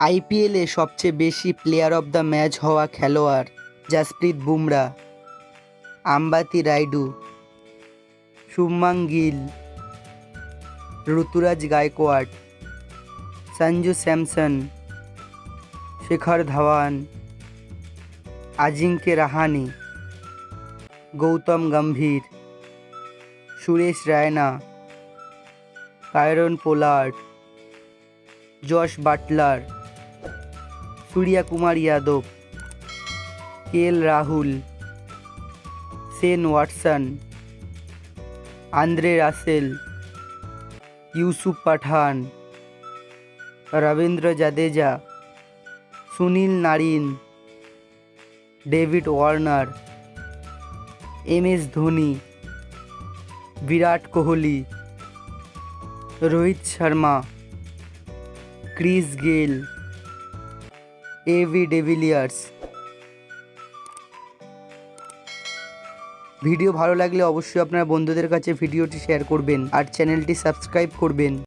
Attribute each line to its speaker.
Speaker 1: আইপিএলে সবচেয়ে বেশি প্লেয়ার অব দ্য ম্যাচ হওয়া খেলোয়াড় Jasprit Bumrah, Ambati Rayudu, Shubman Gill, Ruturaj Gaikwad, Sanju Samson, Shikhar Dhawan, Ajinkya Rahane, Gautam Gambhir, Suresh Raina, Kieron Pollard, Jos Buttler, Suryakumar Yadav, KL Rahul, Shane Watson, Andre Russell, Yusuf Pathan, Ravindra Jadeja, Sunil Narine, David Warner, MS Dhoni, Virat Kohli, Rohit Sharma, Chris Gayle, AB de Villiers. Video ভালো লাগলে অবশ্যই আপনার বন্ধুদের কাছে ভিডিওটি শেয়ার করবেন আর চ্যানেলটি সাবস্ক্রাইব করবেন।